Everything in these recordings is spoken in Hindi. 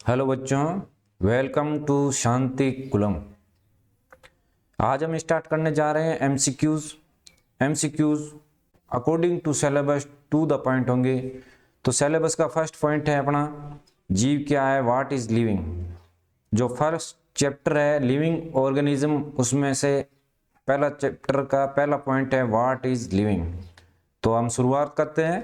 हेलो बच्चों, वेलकम टू शांति कुलम। आज हम स्टार्ट करने जा रहे हैं MCQs according to syllabus to the point होंगे। तो सिलेबस का फर्स्ट पॉइंट है अपना जीव क्या है, व्हाट इज लिविंग। जो फर्स्ट चैप्टर है लिविंग ऑर्गेनिज्म, उसमें से पहला चैप्टर का पहला पॉइंट है व्हाट इज लिविंग। तो हम शुरुआत करते हैं।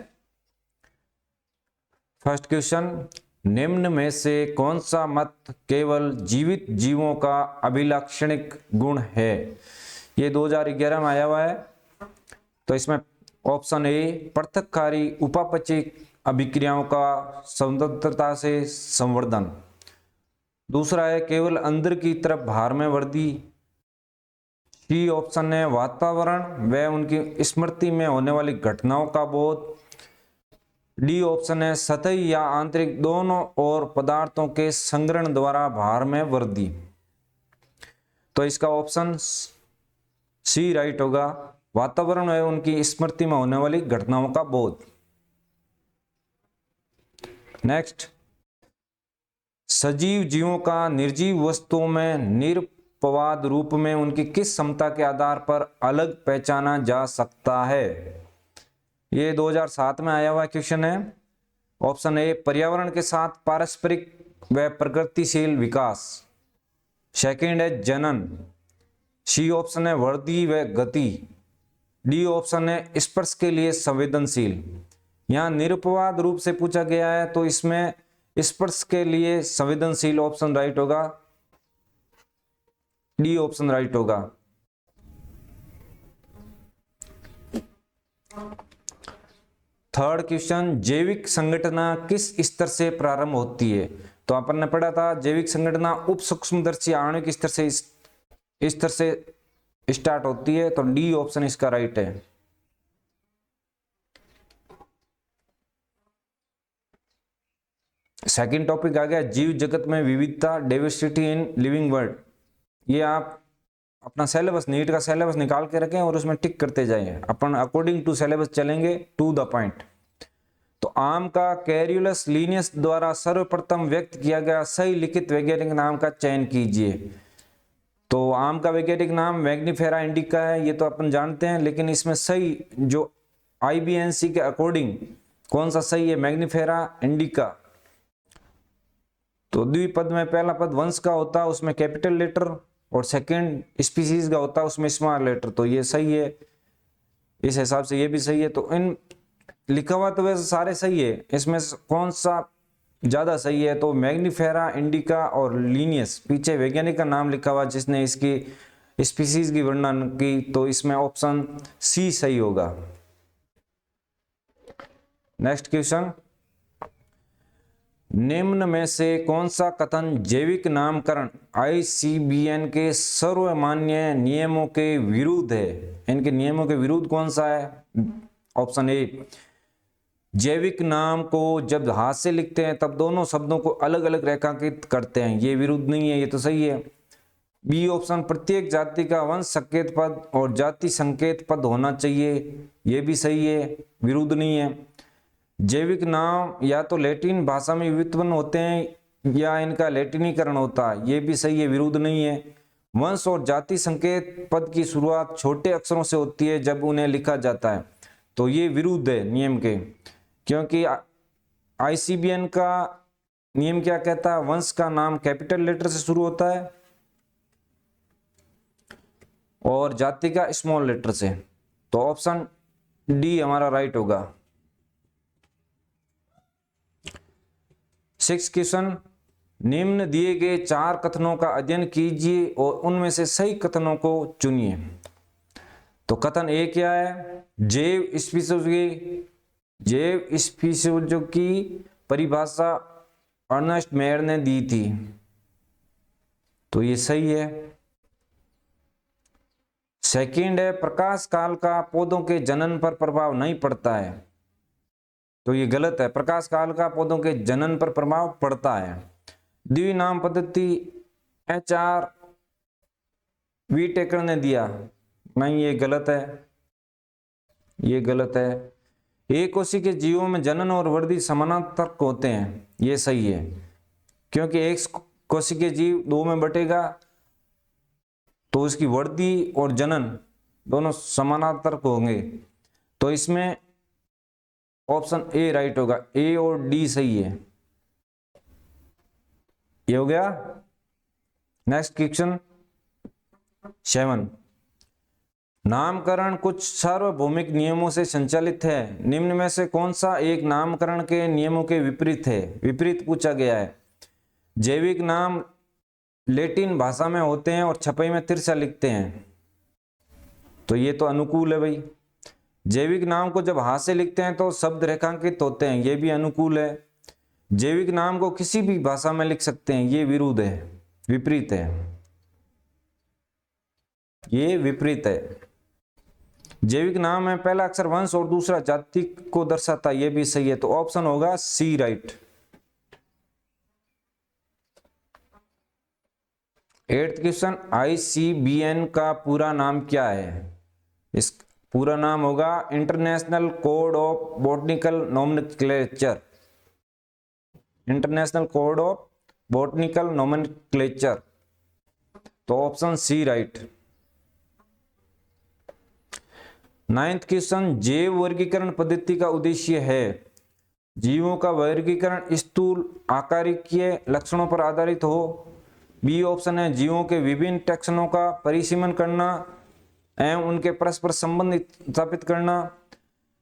फर्स्ट क्वेश्चन, निम्न में से कौन सा मत केवल जीवित जीवों का अभिलाक्षणिक गुण है। ये 2011 में आया हुआ है। तो इसमें ऑप्शन ए पृथककारी उपापचयिक अभिक्रियाओं का स्वतंत्रता से संवर्धन। दूसरा है केवल अंदर की तरफ भार में वृद्धि। सी ऑप्शन है वातावरण व उनकी स्मृति में होने वाली घटनाओं का बोध। डी ऑप्शन है सतही या आंतरिक दोनों और पदार्थों के संग्रहण द्वारा भार में वृद्धि। तो इसका ऑप्शन सी राइट होगा, वातावरण है उनकी स्मृति में होने वाली घटनाओं का बोध। नेक्स्ट, सजीव जीवों का निर्जीव वस्तुओं में निरपवाद रूप में उनकी किस क्षमता के आधार पर अलग पहचाना जा सकता है। ये 2007 में आया हुआ क्वेश्चन है। ऑप्शन ए पर्यावरण के साथ पारस्परिक व प्रगतिशील विकास। सेकंड है जनन। सी ऑप्शन है वृद्धि व गति। डी ऑप्शन है स्पर्श के लिए संवेदनशील। यहाँ निरुपवाद रूप से पूछा गया है तो इसमें स्पर्श के लिए संवेदनशील ऑप्शन राइट होगा। डी ऑप्शन राइट होगा। थर्ड क्वेश्चन, जैविक संगठना किस स्तर से प्रारंभ होती है। तो अपन ने पढ़ा था जैविक संगठना उप सूक्ष्मदर्शी आणविक स्तर से स्टार्ट होती है। तो डी ऑप्शन इसका राइट है। सेकंड टॉपिक आ गया जीव जगत में विविधता, डाइवर्सिटी इन लिविंग वर्ल्ड। ये आप अपना सिलेबस, नीट का सिलेबस निकाल के रखें और उसमें टिक करते जाएं। अपन अकॉर्डिंग टू सिलेबस चलेंगे, टू द पॉइंट। तो आम का कैरियोलस लीनियस द्वारा सर्वप्रथम व्यक्त किया गया सही लिखित वैज्ञानिक नाम का चयन कीजिए। तो आम का वैज्ञानिक नाम मैग्नीफेरा इंडिका है, ये तो अपन जानते हैं, लेकिन इसमें सही जो आईबीएनसी के अकॉर्डिंग कौन सा सही है, मैग्नीफेरा इंडिका। तो द्विपद में पहला पद वंश का होता है, उसमें कैपिटल लेटर, और सेकंड स्पीसीज का होता है उसमें स्मॉल लेटर। तो ये सही है, इस हिसाब से ये भी सही है। तो इन लिखा हुआ तो वैसे सारे सही है, इसमें कौन सा ज्यादा सही है। तो मैग्नीफेरा इंडिका और लीनियस, पीछे वैज्ञानिक का नाम लिखा हुआ जिसने इसकी स्पीसीज की वर्णन की, तो इसमें ऑप्शन सी सही होगा। नेक्स्ट क्वेश्चन, निम्न में से कौन सा कथन जैविक नामकरण आईसीबीएन के सर्वमान्य नियमों के विरुद्ध है। इनके नियमों के विरुद्ध कौन सा है। ऑप्शन ए जैविक नाम को जब हाथ से लिखते हैं तब दोनों शब्दों को अलग अलग रेखांकित करते हैं, ये विरुद्ध नहीं है, ये तो सही है। बी ऑप्शन प्रत्येक जाति का वंश संकेत पद और जाति संकेत पद होना चाहिए, ये भी सही है, विरुद्ध नहीं है। जैविक नाम या तो लैटिन भाषा में व्युत्पन्न होते हैं या इनका लैटिनीकरण होता है, ये भी सही है, विरुद्ध नहीं है। वंश और जाति संकेत पद की शुरुआत छोटे अक्षरों से होती है जब उन्हें लिखा जाता है, तो ये विरुद्ध है नियम के, क्योंकि आईसीबीएन का नियम क्या कहता है, वंश का नाम कैपिटल लेटर से शुरू होता है और जाति का स्मॉल लेटर से। तो ऑप्शन डी हमारा राइट होगा। सिक्स क्वेश्चन, निम्न दिए गए चार कथनों का अध्ययन कीजिए और उनमें से सही कथनों को चुनिए। तो कथन ए क्या है, जैव स्पीशीजों की परिभाषा अर्नेस्ट मेयर ने दी थी, तो ये सही है। सेकंड है प्रकाश काल का पौधों के जनन पर प्रभाव नहीं पड़ता है, तो ये गलत है, प्रकाश काल का पौधों के जनन पर प्रभाव पड़ता है। द्विनाम पद्धति HR वीटेकर ने दिया, नहीं, ये गलत है, ये गलत है। एक कोशिकीय जीवों में जनन और वृद्धि समानांतर होते हैं, ये सही है। क्योंकि एक कोशिकीय जीव दो में बटेगा तो उसकी वृद्धि और जनन दोनों समानांतर होंगे। तो इसमें ऑप्शन ए राइट होगा, ए और डी सही है। ये हो गया। नेक्स्ट क्वेश्चन 7, नामकरण कुछ सार्वभौमिक नियमों से संचालित है, निम्न में से कौन सा एक नामकरण के नियमों के विपरीत है? विपरीत पूछा गया है। जैविक नाम लैटिन भाषा में होते हैं और छपाई में तिरछा लिखते हैं, तो ये तो अनुकूल है भाई। जैविक नाम को जब हाथ से लिखते हैं तो शब्द रेखांकित होते हैं, ये भी अनुकूल है। जैविक नाम को किसी भी भाषा में लिख सकते हैं, ये विरुद्ध है, विपरीत है, ये विपरीत है। जैविक नाम में पहला अक्षर वंश और दूसरा जाति को दर्शाता है, ये भी सही है। तो ऑप्शन होगा सी राइट। 8th क्वेश्चन, ICBN का पूरा नाम क्या है? इस पूरा नाम होगा international code of botanical nomenclature. International code of botanical nomenclature, तो option C right. 9th question, जैव वर्गीकरण पद्धति का उद्देश्य है जीवों का वर्गीकरण स्थूल आकारिकीय लक्षणों पर आधारित हो। बी ऑप्शन है जीवों के विभिन्न टैक्सोनों का परिसीमन करना एवं उनके परस्पर संबंध स्थापित करना।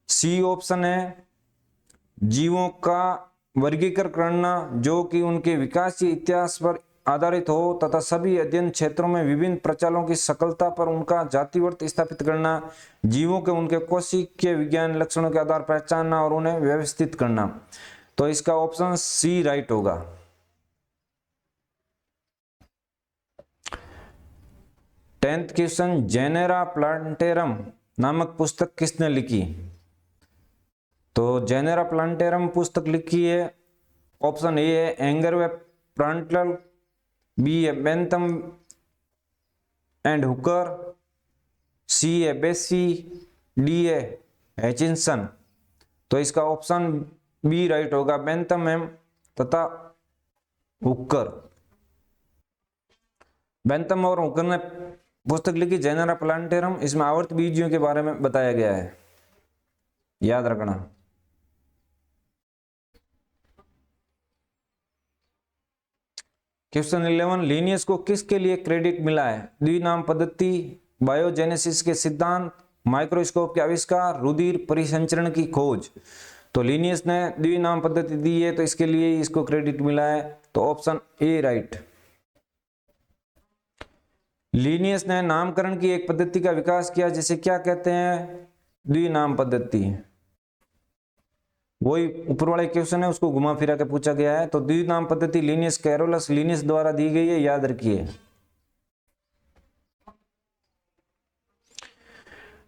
सी ऑप्शन है जीवों का वर्गीकरण करना जो कि उनके विकासीय इतिहास पर आधारित हो तथा सभी अध्ययन क्षेत्रों में विभिन्न प्रचालों की सकलता पर उनका जातिवर्त स्थापित करना। जीवों के उनके कोशिकीय विज्ञान लक्षणों के आधार पर पहचानना और उन्हें व्यवस्थित करना। तो इसका ऑप्शन सी राइट होगा। 10th क्वेश्चन, जेनेरा प्लांटेरम नामक पुस्तक किसने लिखी? तो जेनेरा प्लांटेरम पुस्तक लिखी है, ऑप्शन ए है एंगर व प्लांटल, बी है बेंथम एंड हुकर, सी है बेसी, डी है हैचिंसन। तो इसका ऑप्शन बी राइट होगा, बेंथम एम तथा हुकर। बेंथम और हुकर ने पुस्तक लिखी जेनेरा प्लांटेरम, इसमें आवर्त बीजियों के बारे में बताया गया है, याद रखना। क्वेश्चन 11, लीनियस को किसके लिए क्रेडिट मिला है? द्विनाम पद्धति, बायोजेनेसिस के सिद्धांत, माइक्रोस्कोप के आविष्कार, रुधिर परिसंचरण की खोज। तो लीनियस ने द्विनाम पद्धति दी है तो इसके लिए इसको क्रेडिट मिला है, तो ऑप्शन ए राइट। लीनियस ने नामकरण की एक पद्धति का विकास किया जिसे क्या कहते हैं? द्विनाम पद्धति। वही ऊपर वाले क्वेश्चन है उसको घुमा फिरा के पूछा गया है। तो द्विनाम पद्धति लीनियस कैरोलस लीनियस द्वारा दी गई है, याद रखिए।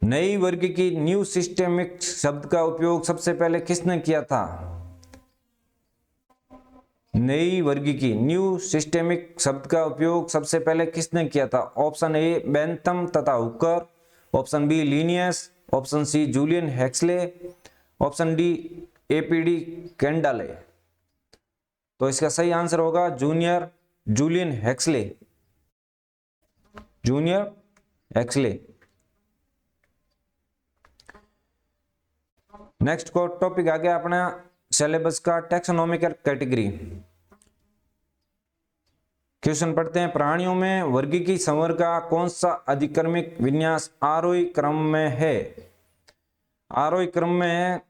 नई वर्ग की न्यू सिस्टेमिक शब्द का उपयोग सबसे पहले किसने किया था? नई वर्ग की न्यू सिस्टेमिक शब्द का उपयोग सबसे पहले किसने किया था? ऑप्शन ए बेंथम तथा Hooker, option B Linnaeus, option C Julian Huxley, option D APD Candolle. तो इसका सही आंसर होगा Julian Huxley, junior Huxley. Next को टॉपिक आ गया अपना सिलेबस का टैक्सोनॉमिकल कैटेगरी। क्वेश्चन पढ़ते हैं, प्राणियों में वर्गीकी संवर्ग का कौन सा अधिक्रमिक विन्यास आरोही क्रम में है? आरोही क्रम में है,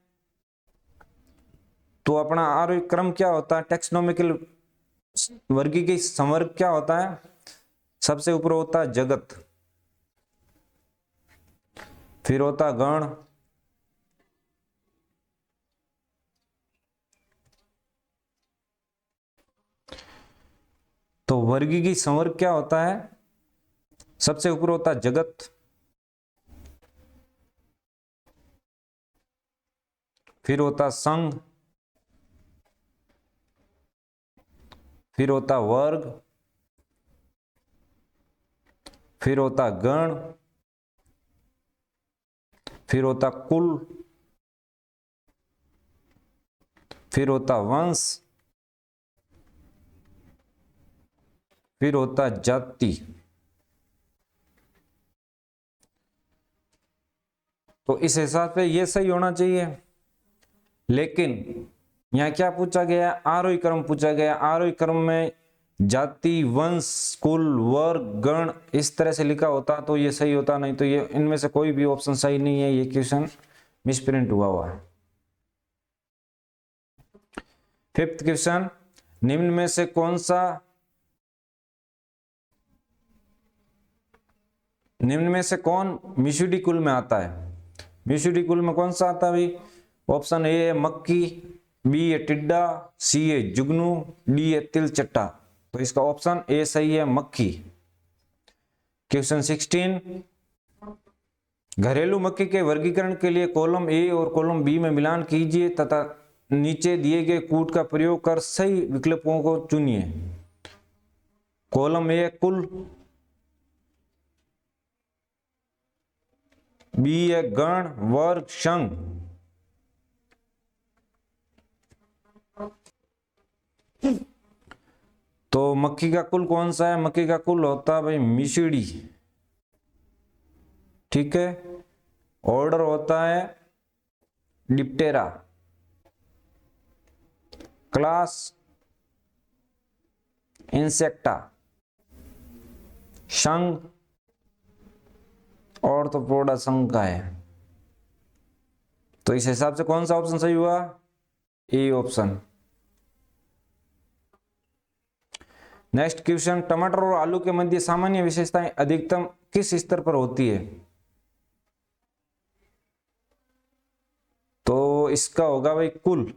तो अपना आरोही क्रम क्या होता है? टैक्सोनॉमिकल वर्गीकी संवर्ग क्या होता है? सबसे ऊपर होता है जगत, फिर होता गण, तो वर्गीकी संवर्ग क्या होता है? सबसे ऊपर होता है जगत, फिर होता संघ, फिर होता वर्ग, फिर होता गण, फिर होता कुल, फिर होता वंश, फिर होता है जाति। तो इस हिसाब से ये सही होना चाहिए। लेकिन यहाँ क्या पूछा गया, आरोही क्रम पूछा गया। आरोही क्रम में जाति, वंश, कुल, वर्ग, गण इस तरह से लिखा होता तो ये सही होता, नहीं तो ये इनमें से कोई भी ऑप्शन सही नहीं है। ये क्वेश्चन मिसप्रिंट हुआ है। फिफ्थ क्वेश्चन, निम्न में से कौन मिसुडी कुल में आता है? मिसुडी कुल में कौन सा आता है भाई? ऑप्शन ए है मक्की, बी है टिड्डा, सी है जुगनू, डी है तिलचट्टा। तो इसका ऑप्शन ए सही है, मक्खी। क्वेश्चन 16, घरेलू मक्खी के वर्गीकरण के लिए कॉलम ए और कॉलम बी में मिलान कीजिए तथा नीचे दिए गए कूट का प्रयोग कर सही विकल्पों को चुनिए। कॉलम ए कुल, बी है गण, वर्ग, संघ। तो मक्खी का कुल कौन सा है? मक्खी का कुल होता है भाई मिसुडी। ठीक है। ऑर्डर होता है डिप्टेरा। Class insecta. संघ और तो प्रोडा संघ का है। तो इस हिसाब से कौन सा ऑप्शन सही हुआ? A option. नेक्स्ट क्वेश्चन, टमाटर और आलू के मध्य सामान्य विशेषताएं अधिकतम किस स्तर पर होती है? तो इसका होगा भाई कुल,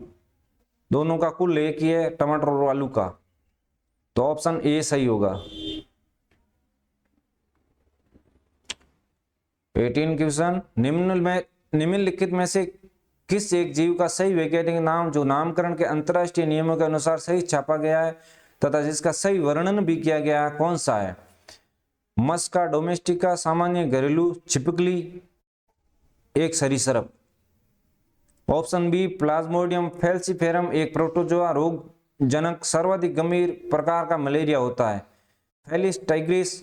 दोनों का कुल एक ही है टमाटर और आलू का। तो ऑप्शन ए सही होगा। 18 क्वेश्चन, निम्नलिखित में से किस एक जीव का सही वैज्ञानिक नाम जो नामकरण के अंतरराष्ट्रीय नियमों के अनुसार सही छापा गया है तथा जिसका सही वर्णन भी किया गया है, कौन सा है? मस्का डोमेस्टिका, सामान्य घरेलू छिपकली, एक सरीसृप। ऑप्शन बी प्लाज्मोडियम फैल्सीफेरम एक प्रोटोजोआ रोगजनक सर्वाधिक गंभीर प्रकार का मलेरिया होता है। फेलिस टाइग्रिस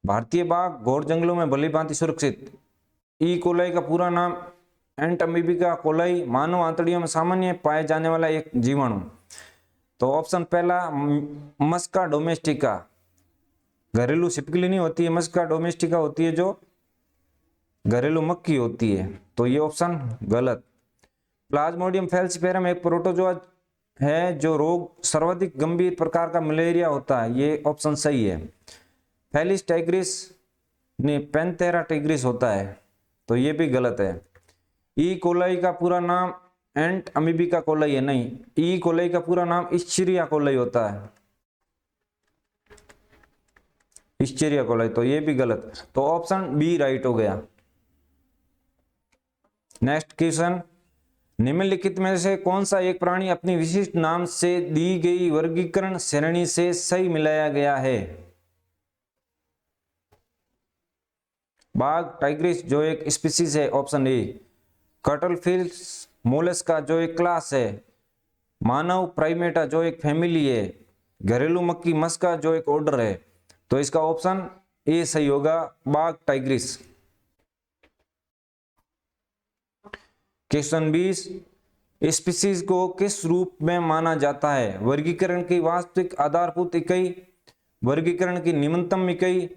भारतीय बाघ घोर जंगलों में भली भांति सुरक्षित। ई कोलाई का पूरा नाम एंट अमीबिका कोलाई मानव आंतड़ियों में सामान्य पाए जाने वाला एक जीवाणु। तो ऑप्शन पहला मस्का डोमेस्टिका, घरेलू छिपकली नहीं होती है, मस्का डोमेस्टिका होती है जो घरेलू मक्खी होती है। तो ये ऑप्शन गलत। प्लाज्मोडियम फैल्सीफेरम एक प्रोटोजोआ है जो रोग सर्वाधिक गंभीर प्रकार का मलेरिया होता है, ये ऑप्शन सही है। फेलिस टाइग्रिस ने पैंथेरा टाइग्रिस होता है, तो ये भी गलत है। ई कोलाई का पूरा नाम एंट अमीबिका कोलाई है, नहीं, ई कोलाई का पूरा नाम इश्चरिया कोलाई होता है, इश्चरिया कोलाई, तो ये भी गलत। तो ऑप्शन बी राइट हो गया। नेक्स्ट क्वेश्चन, निम्नलिखित में से कौन सा एक प्राणी अपनी विशिष्ट नाम से दी गई वर्गीकरण श्रेणी से सही मिलाया गया है? बाघ टाइग्रिस जो एक स्पीसीज है, ऑप्शन ए। कटलफिश मोलस्का जो एक क्लास है। मानव प्राइमेटा जो एक फैमिली है। घरेलू मक्खी मस्का जो एक ऑर्डर है। तो इसका ऑप्शन ए सही होगा, बाघ टाइग्रिस। क्वेश्चन 20, स्पीसीज को किस रूप में माना जाता है? वर्गीकरण की वास्तविक आधारभूत इकाई, वर्गीकरण की निम्नतम इकाई,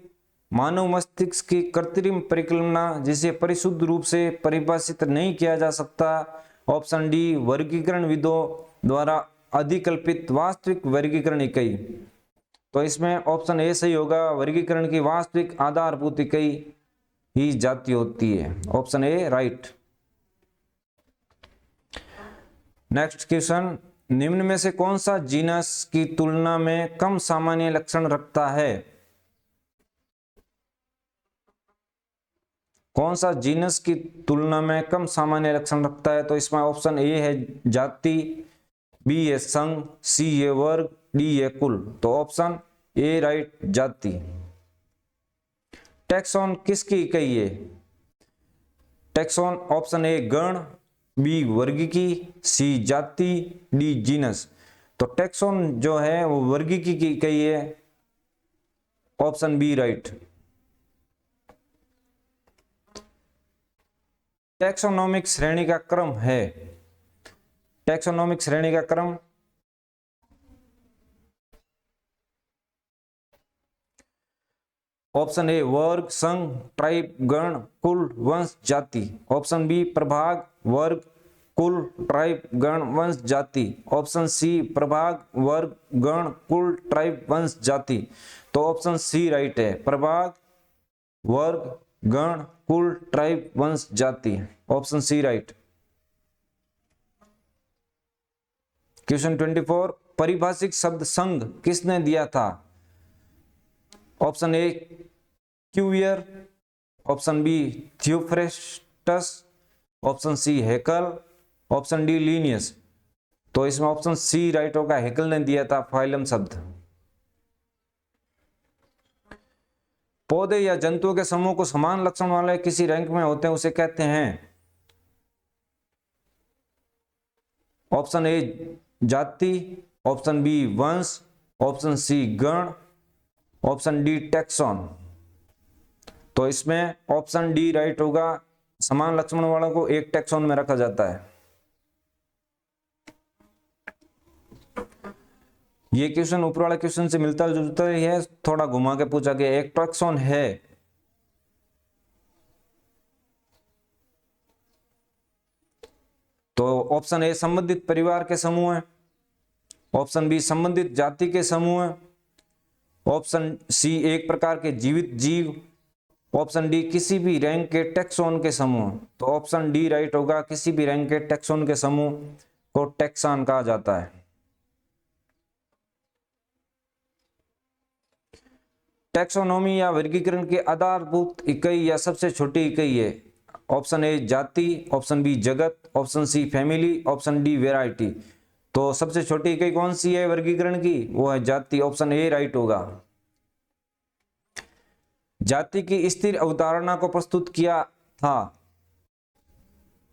मानव मस्तिष्क की कृत्रिम परिकल्पना जिसे परिशुद्ध रूप से परिभाषित नहीं किया जा सकता। ऑप्शन डी वर्गीकरण विदों द्वारा अधिकल्पित वास्तविक वर्गीकरण इकाई। तो इसमें ऑप्शन ए सही होगा, वर्गीकरण की वास्तविक आधारभूत इकाई ही जाति होती है। ऑप्शन ए राइट। नेक्स्ट क्वेश्चन, निम्न में से कौन सा जीनस की तुलना में कम सामान्य लक्षण रखता है? कौन सा जीनस की तुलना में कम सामान्य लक्षण रखता है? तो इसमें ऑप्शन ए है जाति, बी है संघ, सी है वर्ग, डी है कुल। तो ऑप्शन ए राइट, जाति। टैक्सॉन किसकी इकाई है? टैक्सॉन ऑप्शन ए गण, बी वर्गीकी, सी जाति, डी जीनस। तो टैक्सॉन जो है वो वर्गीकी की इकाई है, ऑप्शन बी राइट। टैक्सोनॉमिक श्रेणी का क्रम है, टैक्सोनॉमिक श्रेणी का क्रम ऑप्शन ए वर्ग, संघ, ट्राइब, गण, कुल, वंश, जाति। ऑप्शन बी प्रभाग, वर्ग, कुल, ट्राइब, गण, वंश, जाति। ऑप्शन सी प्रभाग, वर्ग, गण, कुल, ट्राइब, वंश, जाति। तो ऑप्शन सी राइट है, प्रभाग, वर्ग, गण, कुल, ट्राइब, वंश, जाति। Option C right. क्वेश्चन 24, परिभाषिक शब्द संघ किसने दिया था? Option A Cuvier, option B Theophrastus, option C Haeckel, option D Linnaeus. तो इसमें ऑप्शन सी राइट होगा, हेकल ने दिया था फाइलम शब्द। पौधे या जंतुओं के समूह को समान लक्षण वाले किसी रैंक में होते हैं उसे कहते हैं? ऑप्शन ए जाति, ऑप्शन बी वंश, ऑप्शन सी गण, ऑप्शन डी टैक्सॉन। तो इसमें ऑप्शन डी राइट होगा, समान लक्षण वालों को एक टैक्सॉन में रखा जाता है। ये क्वेश्चन ऊपर वाले क्वेश्चन से मिलता जुलता है, थोड़ा घुमा के पूछा गया। एक टैक्सॉन है तो ऑप्शन ए संबंधित परिवार के समूह है, ऑप्शन बी संबंधित जाति के समूह है, ऑप्शन सी एक प्रकार के जीवित जीव, ऑप्शन डी किसी भी रैंक के टैक्सॉन के समूह। तो ऑप्शन डी राइट होगा, किसी भी रैंक के टैक्सॉन के समूह को टैक्सॉन कहा जाता है। टैक्सोनॉमी या वर्गीकरण की आधारभूत इकाई या सबसे छोटी इकाई है? ऑप्शन ए जाति, ऑप्शन बी जगत, option C family, option D variety. तो सबसे छोटी इकाई कौन सी है वर्गीकरण की? वो है जाति। ऑप्शन ए राइट होगा। जाति की स्थिर अवधारणा को प्रस्तुत किया था?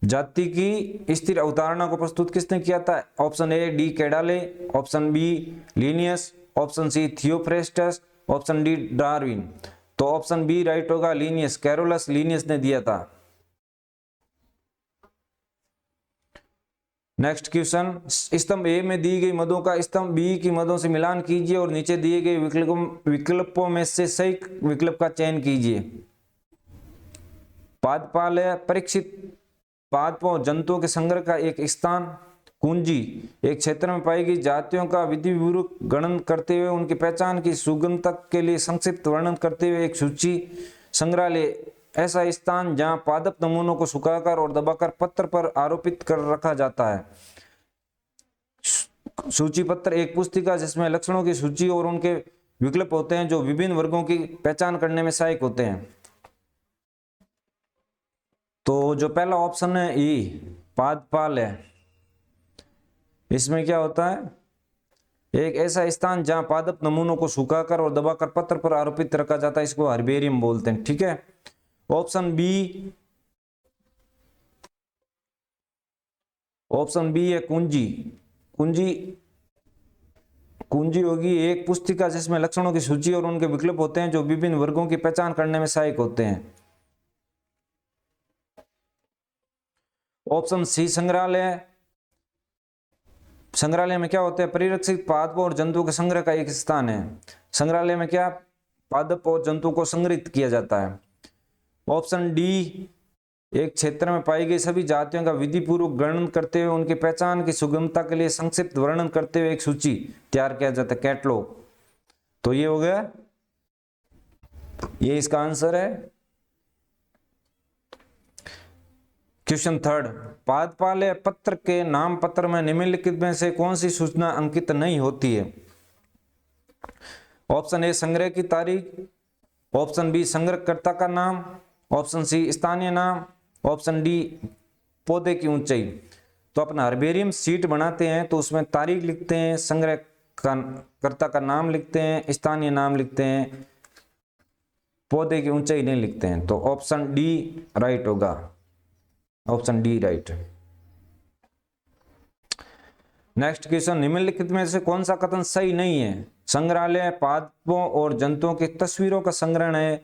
जाति की स्थिर अवधारणा को प्रस्तुत किसने किया था? Option A de Candolle, option B Linnaeus, option C Theophrastus, option D Darwin. तो ऑप्शन बी राइट होगा, लीनियस, कैरोलस लीनियस ने दिया था। नेक्स्ट क्वेश्चन, स्तंभ ए में दी गई मदों का स्तंभ बी की मदों से मिलान कीजिए और नीचे दिए गए विकल्पों में से सही विकल्प का चयन कीजिए। पादपाल परीक्षित पादपों जंतुओं के संग्रह का एक स्थान। कुंजी एक क्षेत्र में पाई गई जातियों का विधिपूर्वक गणन करते हुए उनकी पहचान की सुगमता के लिए संक्षिप्त वर्णन करते हुए एक सूची। संग्रहालय ऐसा स्थान जहां पादप नमूनों को सुखाकर और दबाकर पत्र पर आरोपित कर रखा जाता है। सूची पत्र एक पुस्तिका जिसमें लक्षणों की सूची और उनके विकल्प होते हैं जो विभिन्न वर्गों की पहचान करने में सहायक होते हैं। तो जो पहला ऑप्शन है ई पादपाल है, इसमें क्या होता है? एक ऐसा स्थान जहां पादप नमूनों को सुखाकर और दबाकर पत्र पर आरोपित रखा जाता है, इसको हर्बेरियम बोलते हैं। ठीक है। ऑप्शन बी, ऑप्शन बी है कुंजी। कुंजी कुंजी होगी एक पुस्तिका जिसमें लक्षणों की सूची और उनके विकल्प होते हैं जो विभिन्न वर्गों की पहचान करने में सहायक होते हैं। ऑप्शन सी संग्रहालय। संग्रहालय में क्या होता है? परिरक्षित पादपों और जंतुओं के संग्रह का एक स्थान है। संग्रहालय में क्या पादप और जंतुओं को संग्रहित किया जाता है। ऑप्शन डी एक क्षेत्र में पाई गई सभी जातियों का विधिपूर्वक गणन करते हुए उनकी पहचान की सुगमता के लिए संक्षिप्त वर्णन करते हुए एक सूची तैयार किया जाता है, कैटलॉग। तो ये हो गया, ये इसका आंसर है। क्वेश्चन थर्ड, पादपाल पत्र के नाम पत्र में निम्नलिखित में से कौन सी सूचना अंकित नहीं होती है? ऑप्शन ए संग्रह की तारीख, ऑप्शन बी संग्रहकर्ता का नाम, ऑप्शन सी स्थानीय नाम, ऑप्शन डी पौधे की ऊंचाई। तो अपना हर्बेरियम सीट बनाते हैं तो उसमें तारीख लिखते हैं, संग्रहकर्ता का नाम लिखते हैं, स्थानीय नाम लिखते हैं, पौधे की ऊंचाई नहीं लिखते हैं। तो ऑप्शन डी राइट होगा, option D right. Next question, निम्नलिखित में से कौन सा कथन सही नहीं है? संग्रहालय पादपों और जंतुओं की तस्वीरों का संग्रहण है।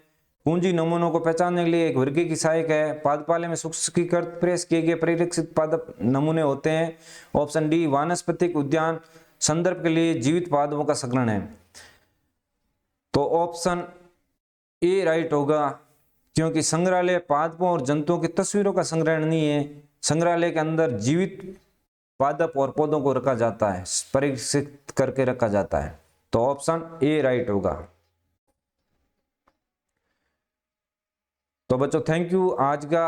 पूंजी नमूनों को पहचानने के लिए एक वर्गीकी सहायक है। पादपालय में सूक्ष्मीकृत प्रेस किए गए परिरक्षित पादप नमूने होते हैं। ऑप्शन डी वानस्पतिक उद्यान संदर्भ के लिए जीवित पादपों का संग्रहण है। तो ऑप्शन ए राइट होगा, क्योंकि संग्रहालय पादपों और जंतुओं की तस्वीरों का संग्रहण नहीं है। संग्रहालय के अंदर जीवित पादप और पौधों को रखा जाता है, परीक्षित करके रखा जाता है। तो ऑप्शन ए राइट होगा। तो बच्चों थैंक यू। आज का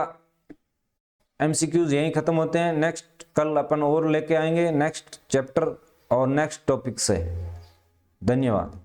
एमसीक्यूज यहीं खत्म होते हैं। नेक्स्ट कल अपन और लेके आएंगे नेक्स्ट चैप्टर और नेक्स्ट टॉपिक से। धन्यवाद।